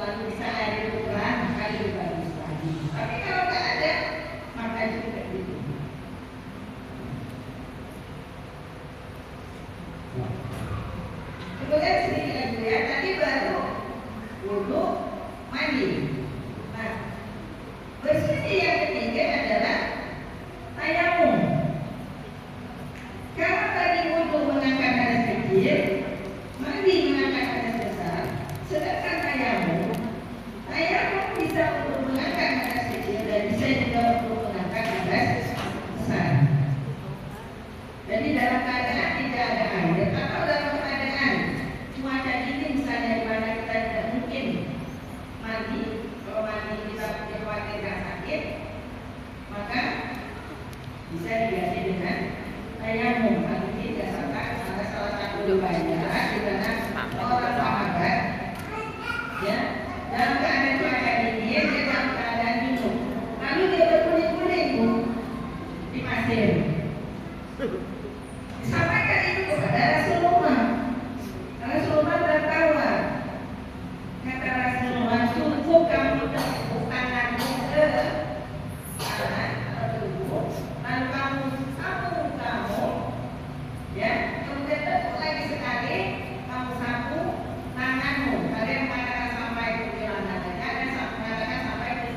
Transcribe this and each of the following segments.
lalu bisa air itu kurang, maka lebih bagus lagi. Tapi kalau nggak ada, maka juga gitu. Kemudian sedikit lagi ya, tadi baru wudhu mandi. Nah, bersih yang ketiga adalah tayamum. Kalau tadi wudhu mengangkat hadas kecil, mandi mengangkat hadas besar, sedangkan tayamum bisa untuk mengangkat hadas kecil dan bisa juga untuk mengangkat hadas besar. Jadi dalam keadaan tidak ada air atau dalam keadaan cuaca dingin misalnya di mana kita tidak mungkin mandi, kalau mandi kita khawatir sakit, maka bisa diganti dengan tayamum. Mandi berdasarkan ada salah satu riwayat di mana orang sahabat ya dalam keadaan cuaca dingin dia dalam keadaan minum, lalu dia berkuling-kuling di pasir. Disampaikan itu kepada Rasulullah. Rasulullah tertawa. Kata Rasulullah, sungguh kamu tepuk tanganmu ke kanan atau tubuh, lalu kamu sapu kamu, ya, kemudian tepuk lagi sekali, kamu sapu tanganmu. Ada yang mengatakan sampai ke celana, ada yang mengatakan sampai ke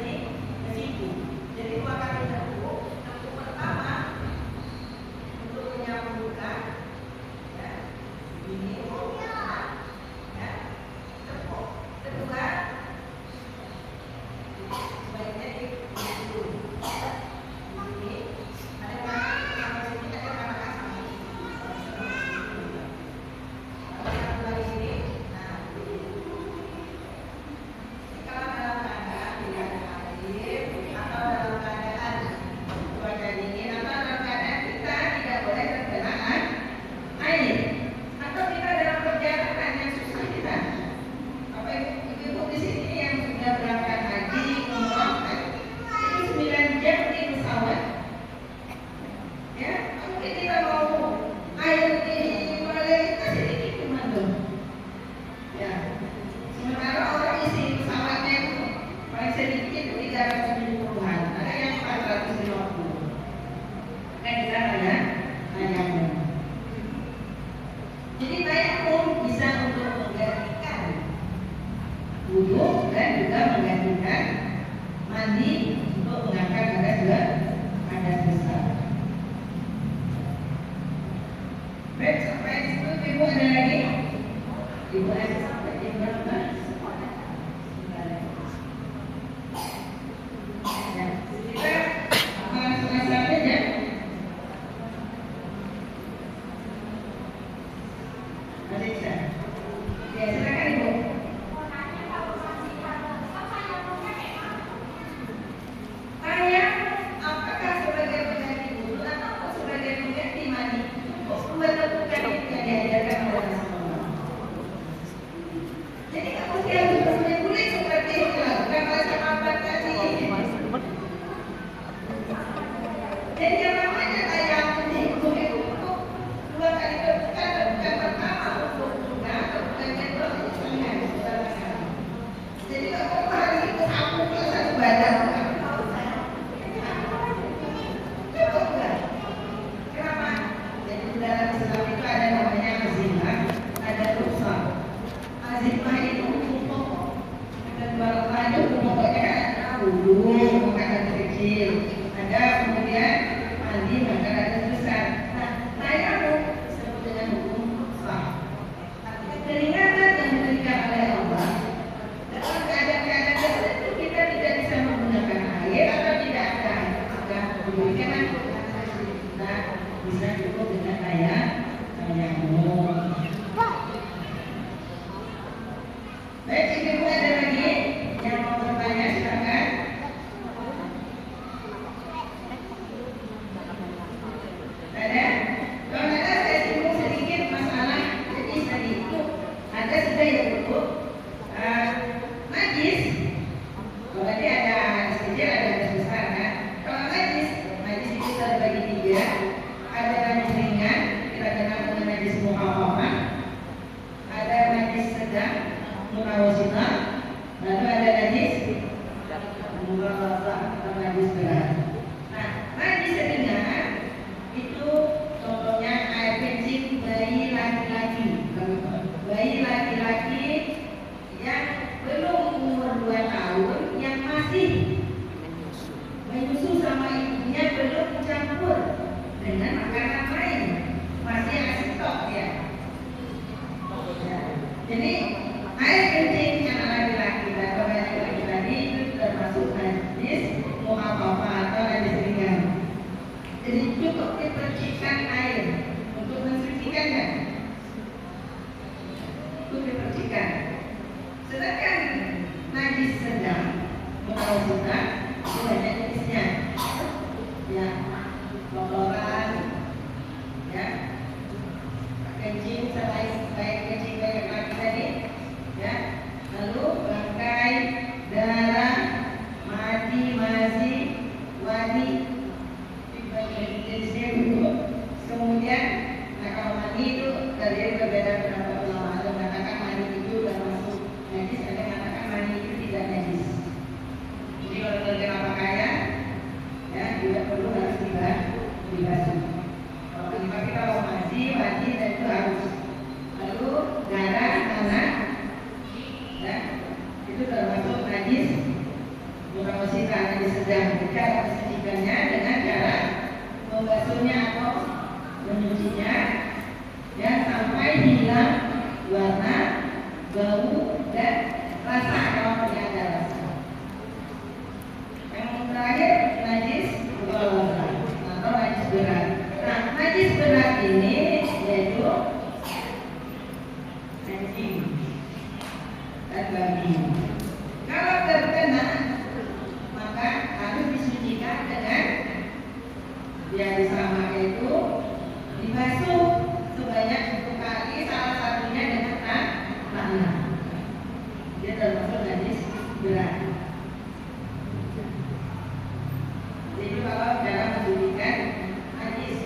siku. Jadi dua kali tepuk pertama untuk menyambungkan, ya, ini. Kedua, sebaiknya ini ada sama sini, ada sama kasih. Satu lagi sini. Nah, kalau dalam keadaan tidak ada air atau dalam keadaan cuaca dingin atau dalam keadaan kita tidak boleh terkena air atau kita dalam perjalanan yang susah kita. Ibu di sini yang sudah berangkat haji, umroh, itu 9 jam di pesawat, ya, mungkin kita mau air di Malaysia sedikit cuma tuh, ya. Sementara orang isi pesawatnya itu paling sedikit 370-an, ada yang 450. Kan kita ada tayamum. Jadi tayamum bisa untuk menggantikan wudhu dan juga menggantikan mandi untuk mengangkat hadas besar. Baik, sampai situ ibu ada lagi? Ibu ada sampai di berapa? Ya, kita selesai aja. Alisa, ya silakan ibu. Apakah sebagai pengganti wudhu atau sebagai pengganti mandi? Bukan itu yang diajarkan oleh Rasulullah. Jadi kamu harus berkuling-kuling seperti yang dilakukan oleh sahabat tadi. Jadi yang namanya tayamum itu untuk 2 kali berbuka, bukan pertama untuk juga, bukan kedua untuk sangat. Jadi kamu harus ikut aku ke satu badan. Dalam Islam itu ada namanya azimah, ada rukhsah. Azimah itu hukum pokok. Dan barokah itu hukum pokoknya ada wudhu, maka ada kecil, ada kemudian mandi, maka ada besar. Nah, tayamum disebut dengan hukum rukhsah. Keringanan yang diberikan oleh Allah dalam keadaan-keadaan tertentu kita tidak bisa menggunakan air atau tidak ada air, maka diberikan kita bisa cukup dengan tayamum. Baik, ibu ada lagi yang mau bertanya, silakan. atau najis berat. Nah, najis sedang itu contohnya air kencing bayi laki-laki. Bayi laki-laki yang belum umur 2 tahun yang masih menyusu sama ibunya, belum dicampur dengan makanan lain, masih asitop ya. Jadi air kencing anak laki-laki atau bayi laki-laki itu termasuk najis mukhafafah atau najis ringan. Jadi cukup dipercikan air untuk mensucikannya, untuk dipercikan. Sedangkan najis sedang mutawasithah itu banyak jenisnya, ya, kotoran, ya, kencing selain baik kencing baik laki tadi, ya, lalu bangkai, darah, mati, mazi, wadi, jenisnya itu. Kemudian, nah kalau mani itu dari berbeda pendapat ulama, ada mengatakan mani itu termasuk najis, ada yang mengatakan mani itu tidak najis. Jadi kalau terkena pakaian, ya tidak perlu harus dibasuh. Tapi kalau masih wajib dan itu harus. Lalu darah anak, ya itu termasuk najis mutawasithah, najis sedang. Cara mensucikannya dengan cara membasuhnya atau menyucinya, ya sampai hilang warna, bau dan rasa kalau tidak ada rasa. Yang terakhir najis mughalladhah atau najis berat. Nah, najis berat ini yaitu kencing dan babi. Kalau terkena maka harus disucikan dengan yang sama, yaitu dibasuh sebanyak 1 kali, salah satunya dengan tanah. Dia termasuk najis berat. Jadi kalau cara mensucikan najis,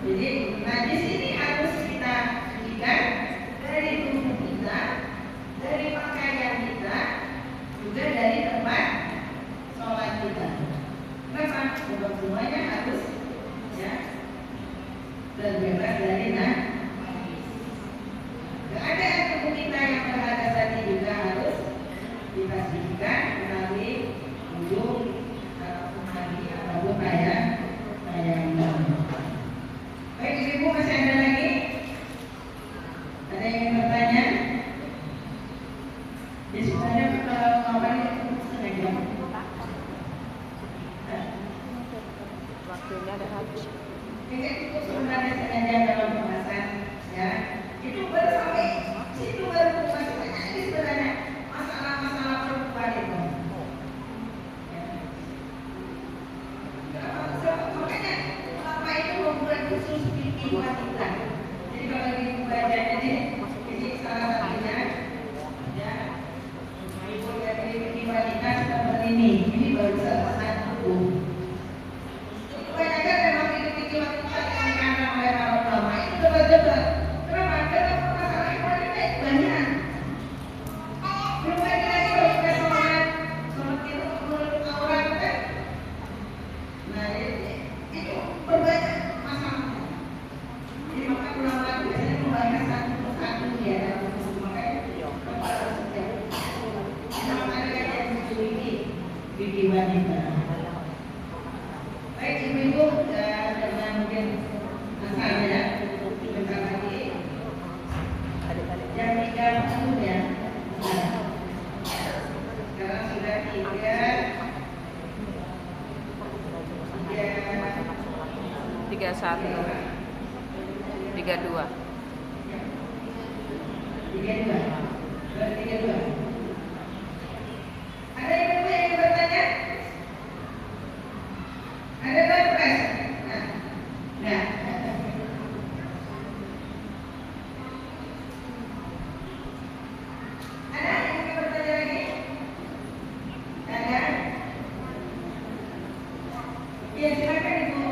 jadi najis ini harus kita sucikan dari tubuh kita, dari pakaian kita, juga dari tempat sholat kita. Kenapa? Sebab semuanya harus, ya, terbebas dari najis. Keadaan tubuh kita yang berhadas tadi juga harus kita sucikan melalui ujung ataupun kayak ini. Baik, ibu masih ada lagi? Ada yang ingin bertanya? Ya sebenarnya jawabannya setengah jam. Waktunya ada habis. Ini itu sebenarnya setengah jam dalam pembahasan, ya. Itu baru sampai situ baru masih banyak ini sebenarnya masalah-masalah perempuan itu. Makanya apa itu membuat khusus fikih wanita. Jadi kalau ibu baca ini salah satunya, ya, ibu lihat ini fikih wanita seperti ini baru satu buku. Kebanyakan memang itu fikih wanita yang dikarang oleh para ulama itu debat-debat. Kenapa? Karena masalah wanita itu banyak. Belum lagi kalau kita sholat itu menurut aurat kan. Nah itu berbanyak masalah. Jadi maka ulama itu biasanya membahas satu ya dalam buku, makanya kepada setiap. Memang ada yang mencuci fikih wanita. Baik ibu-ibu, karena mungkin masalah ya, bentar lagi jam 3 ya. Sekarang sudah 31 32. 32. Ada yang bertanya? Ada bertanya? Nah. Ada yang bertanya lagi? Ada? Ya silakan ibu.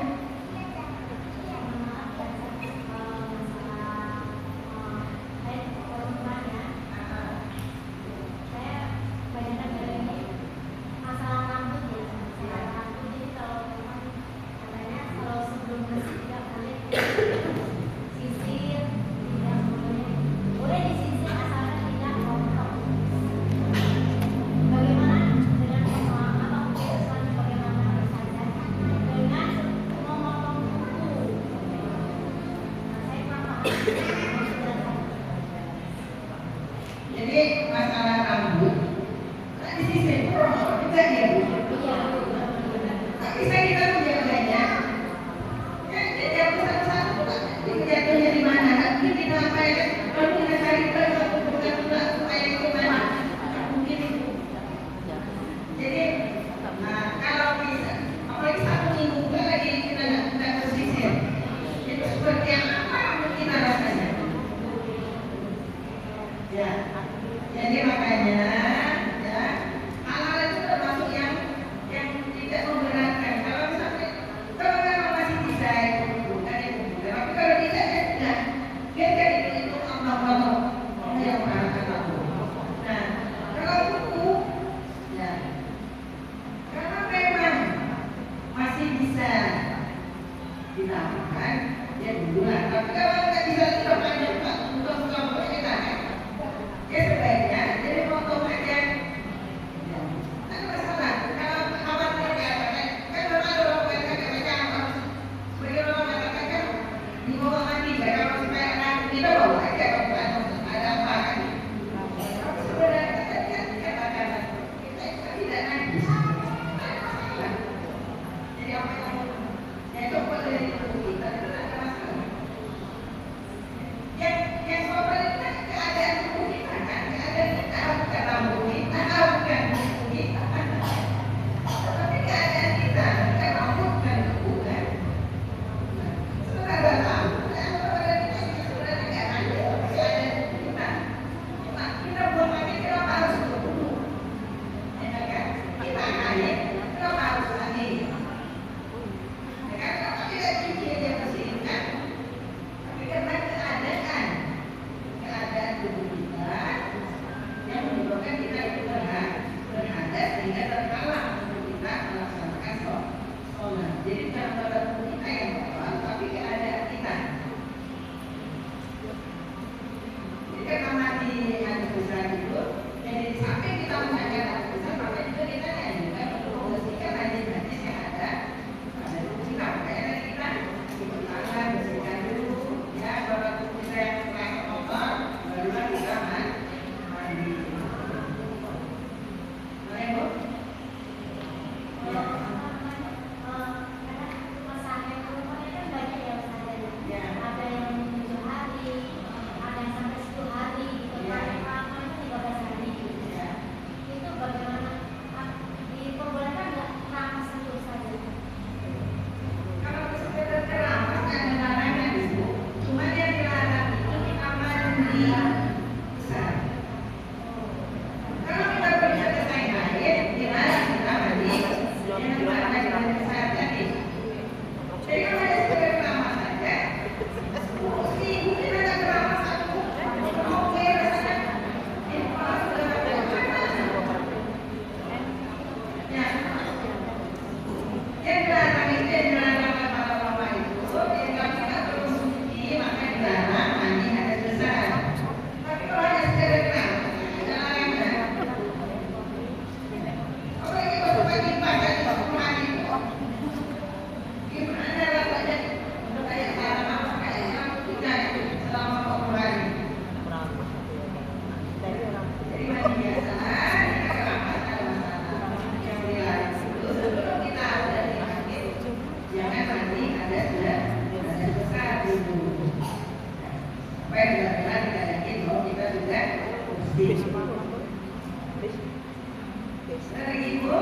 Lagi Ibu?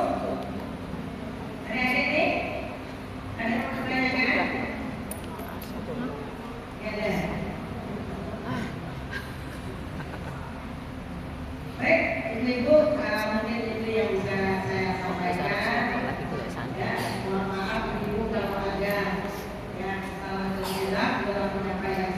Ada nih? Ada yang mau ditanyakan? Ya ada. Baik, Ibu-ibu, mungkin itu yang bisa saya sampaikan. Ya, mohon maaf Ibu kalau ada yang salah atau hilaf dalam penyampaian